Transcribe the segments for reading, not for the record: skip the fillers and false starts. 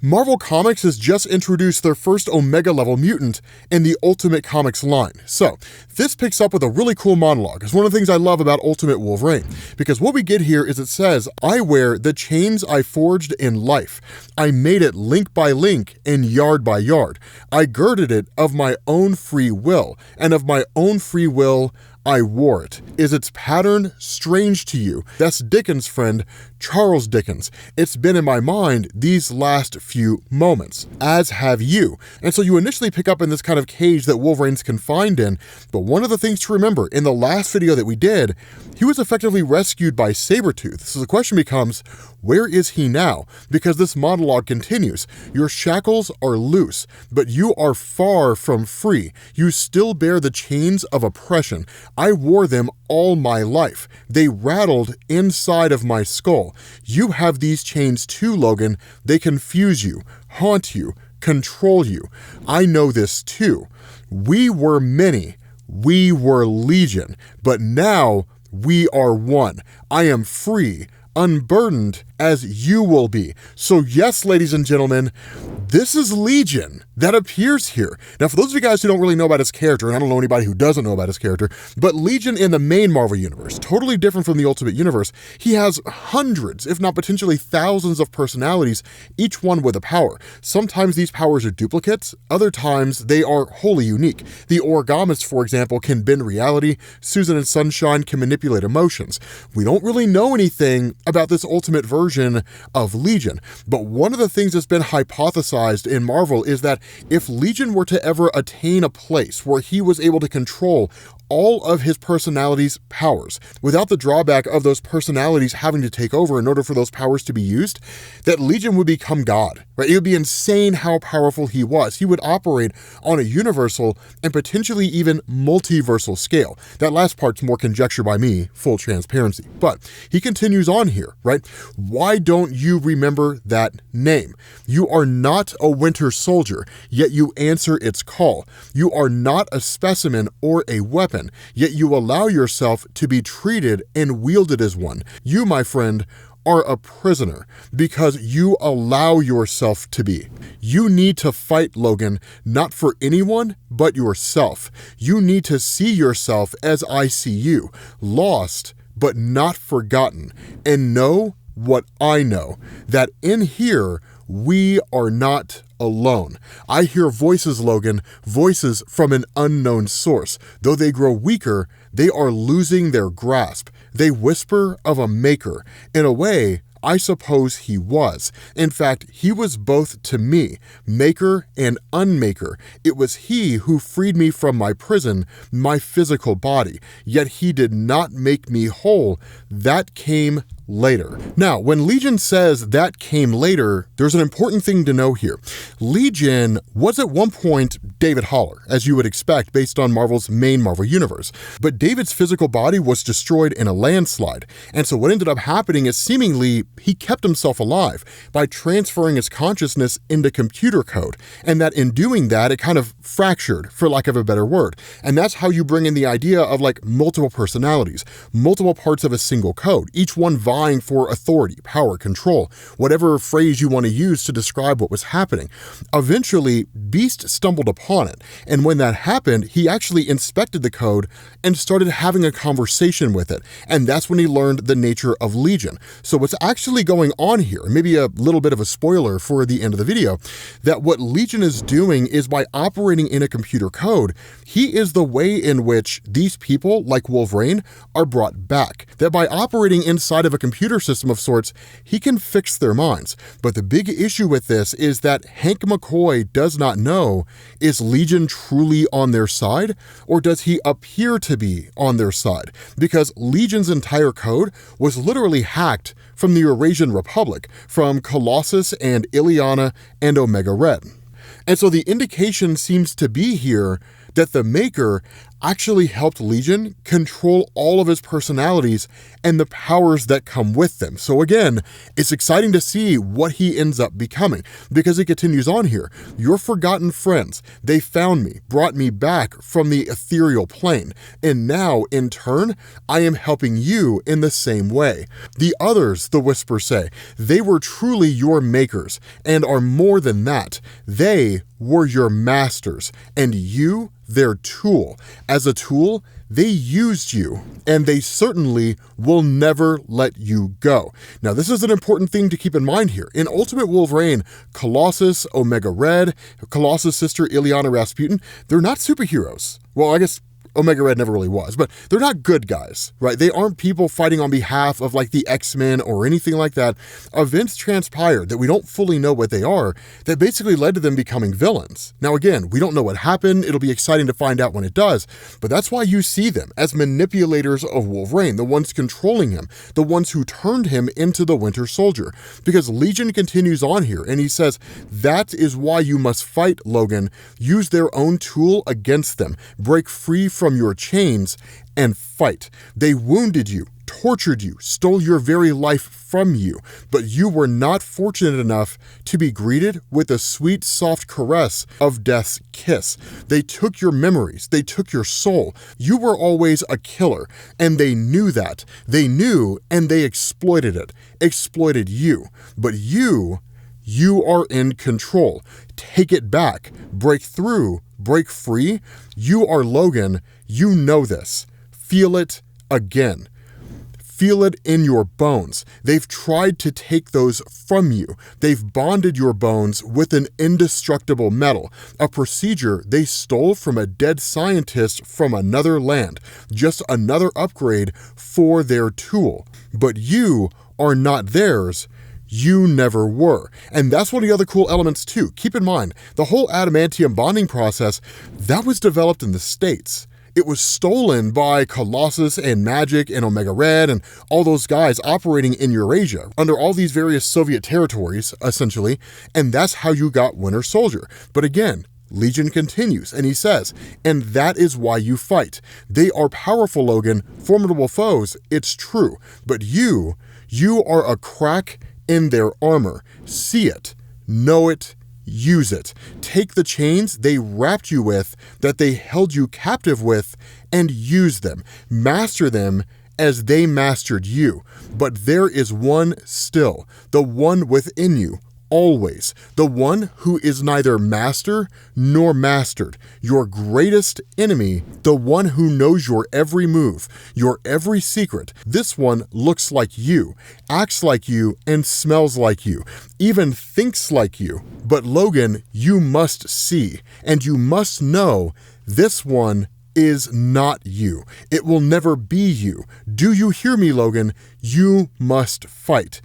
Marvel Comics has just introduced their first Omega-level mutant in the Ultimate Comics line. So, this picks up with a really cool monologue. It's one of the things I love about Ultimate Wolverine, because what we get here is it says, "I wear the chains I forged in life. I made it link by link and yard by yard. I girded it of my own free will, and of my own free will I wore it. Is its pattern strange to you?" That's Dickens' friend, Charles Dickens. "It's been in my mind these last few moments, as have you." And so you initially pick up in this kind of cage that Wolverine's confined in, but one of the things to remember, in the last video that we did, he was effectively rescued by Sabretooth. So the question becomes, where is he now? Because this monologue continues. "Your shackles are loose, but you are far from free. You still bear the chains of oppression. I wore them all my life. They rattled inside of my skull. You have these chains too, Logan. They confuse you, haunt you, control you. I know this too. We were many. We were legion. But now we are one. I am free, unburdened as you will be." So yes, ladies and gentlemen, this is Legion that appears here. Now, for those of you guys who don't really know about his character, and I don't know anybody who doesn't know about his character, but Legion in the main Marvel Universe, totally different from the Ultimate Universe, he has hundreds, if not potentially thousands of personalities, each one with a power. Sometimes these powers are duplicates, other times they are wholly unique. The Origamist, for example, can bend reality. Susan and Sunshine can manipulate emotions. We don't really know anything about this Ultimate version of Legion, but one of the things that's been hypothesized in Marvel is that if Legion were to ever attain a place where he was able to control all of his personality's powers, without the drawback of those personalities having to take over in order for those powers to be used, that Legion would become God, right? It would be insane how powerful he was. He would operate on a universal and potentially even multiversal scale. That last part's more conjecture by me, full transparency. But he continues on here, right? "Why don't you remember that name? You are not a winter soldier, yet you answer its call. You are not a specimen or a weapon, yet you allow yourself to be treated and wielded as one. You, my friend, are a prisoner because you allow yourself to be. You need to fight, Logan, not for anyone but yourself. You need to see yourself as I see you, lost but not forgotten, and know what I know, that in here we are not alone. I hear voices, Logan, voices from an unknown source. Though they grow weaker, they are losing their grasp. They whisper of a maker. In a way, I suppose he was. In fact, he was both to me, maker and unmaker. It was he who freed me from my prison, my physical body. Yet he did not make me whole. That came later." Now, when Legion says that came later, there's an important thing to know here. Legion was at one point David Haller, as you would expect based on Marvel's main Marvel Universe. But David's physical body was destroyed in a landslide. And so what ended up happening is seemingly he kept himself alive by transferring his consciousness into computer code. And that in doing that, it kind of fractured, for lack of a better word. And that's how you bring in the idea of like multiple personalities, multiple parts of a single code, each one vying for authority, power, control, whatever phrase you want to use to describe what was happening. Eventually, Beast stumbled upon it, and when that happened, he actually inspected the code and started having a conversation with it, and that's when he learned the nature of Legion. So what's actually going on here, maybe a little bit of a spoiler for the end of the video, that what Legion is doing is by operating in a computer code, he is the way in which these people, like Wolverine, are brought back. That by operating inside of a computer system of sorts, he can fix their minds. But the big issue with this is that Hank McCoy does not know, is Legion truly on their side, or does he appear to be on their side? Because Legion's entire code was literally hacked from the Eurasian Republic, from Colossus and Illyana and Omega Red. And so the indication seems to be here that the Maker actually helped Legion control all of his personalities and the powers that come with them. So again, it's exciting to see what he ends up becoming, because it continues on here. Your forgotten friends, they found me, brought me back from the ethereal plane, and now, in turn, I am helping you in the same way. The others, the Whispers say, they were truly your makers, and are more than that. They were your masters, and you, their tool. As a tool, they used you, and they certainly will never let you go. Now, this is an important thing to keep in mind here. In Ultimate Wolverine, Colossus, Omega Red, Colossus' sister Illyana Rasputin, they're not superheroes. Well, I guess Omega Red never really was, but they're not good guys, right? They aren't people fighting on behalf of like the X-Men or anything like that. Events transpired that we don't fully know what they are that basically led to them becoming villains. Now again, we don't know what happened. It'll be exciting to find out when it does, but that's why you see them as manipulators of Wolverine, the ones controlling him, the ones who turned him into the Winter Soldier. Because Legion continues on here and he says, that is why you must fight, Logan. Use their own tool against them. Break free from your chains and fight. They wounded you, tortured you, stole your very life from you, but you were not fortunate enough to be greeted with the sweet, soft caress of death's kiss. They took your memories, they took your soul. You were always a killer, and they knew that. They knew, and they exploited it, exploited you. But you are in control. Take it back, break through, break free. You are Logan. You know this. Feel it again. Feel it in your bones. They've tried to take those from you. They've bonded your bones with an indestructible metal, a procedure they stole from a dead scientist from another land, just another upgrade for their tool. But you are not theirs. You never were. And that's one of the other cool elements too. Keep in mind, the whole adamantium bonding process, that was developed in the States. It was stolen by Colossus and Magic and Omega Red and all those guys operating in Eurasia under all these various Soviet territories, essentially, and that's how you got Winter Soldier. But again, Legion continues, and he says, and that is why you fight. They are powerful, Logan, formidable foes, it's true, but you are a crack in their armor. See it, know it, use it. Take the chains they wrapped you with, that they held you captive with, and use them. Master them as they mastered you. But there is one still, the one within you, always, the one who is neither master nor mastered, your greatest enemy, the one who knows your every move, your every secret. This one looks like you, acts like you, and smells like you, even thinks like you. But Logan, you must see, and you must know this one is not you. It will never be you. Do you hear me, Logan? You must fight.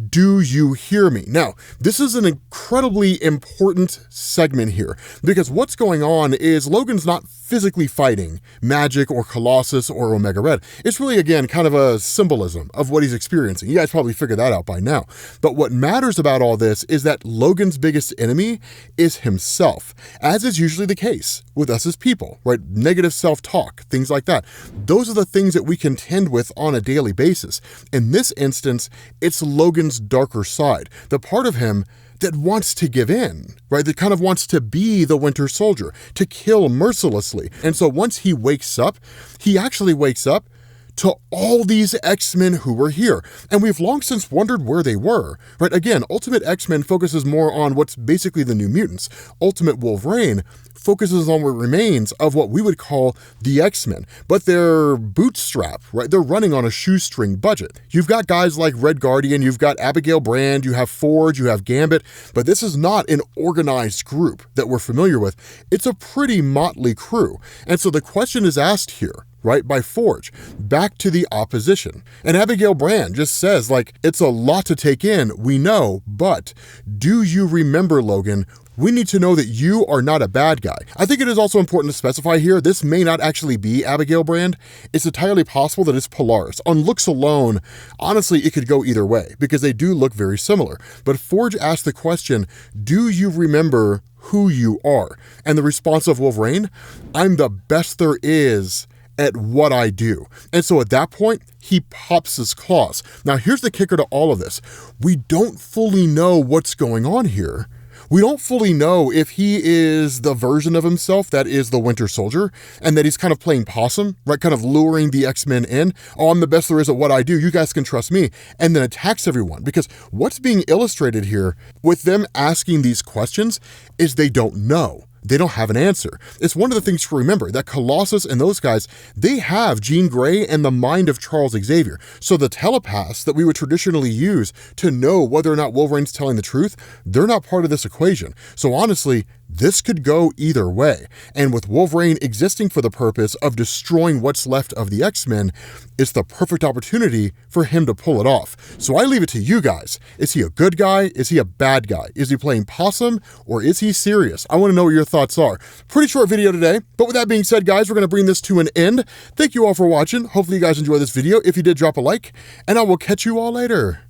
Do you hear me? Now, this is an incredibly important segment here, because what's going on is Logan's not physically fighting Magic or Colossus or Omega Red. It's really, again, kind of a symbolism of what he's experiencing. You guys probably figured that out by now. But what matters about all this is that Logan's biggest enemy is himself, as is usually the case with us as people, right? Negative self-talk, things like that. Those are the things that we contend with on a daily basis. In this instance, it's Logan's darker side, the part of him that wants to give in, right? That kind of wants to be the Winter Soldier, to kill mercilessly. And so once he wakes up, he actually wakes up to all these X-Men who were here. And we've long since wondered where they were, right? Again, Ultimate X-Men focuses more on what's basically the New Mutants. Ultimate Wolverine focuses on what remains of what we would call the X-Men, but they're bootstrapped, right? They're running on a shoestring budget. You've got guys like Red Guardian, you've got Abigail Brand, you have Forge, you have Gambit, but this is not an organized group that we're familiar with. It's a pretty motley crew. And so the question is asked here, right, by Forge, back to the opposition. And Abigail Brand just says, like, it's a lot to take in, we know, but do you remember, Logan? We need to know that you are not a bad guy. I think it is also important to specify here, this may not actually be Abigail Brand. It's entirely possible that it's Polaris. On looks alone, honestly, it could go either way because they do look very similar. But Forge asked the question, do you remember who you are? And the response of Wolverine, I'm the best there is at what I do. And so at that point, he pops his claws. Now here's the kicker to all of this. We don't fully know what's going on here. We don't fully know if he is the version of himself that is the Winter Soldier and that he's kind of playing possum, right? Kind of luring the X-Men in. Oh, I'm the best there is at what I do. You guys can trust me. And then attacks everyone. Because what's being illustrated here with them asking these questions is they don't know. They don't have an answer. It's one of the things to remember that Colossus and those guys, they have Jean Grey and the mind of Charles Xavier. So the telepaths that we would traditionally use to know whether or not Wolverine's telling the truth, they're not part of this equation. So honestly, this could go either way. And with Wolverine existing for the purpose of destroying what's left of the X-Men, it's the perfect opportunity for him to pull it off. So I leave it to you guys. Is he a good guy? Is he a bad guy? Is he playing possum or is he serious? I want to know what your thoughts are. Pretty short video today, but with that being said, guys, we're going to bring this to an end. Thank you all for watching. Hopefully you guys enjoyed this video. If you did, drop a like, and I will catch you all later.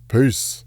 Peace.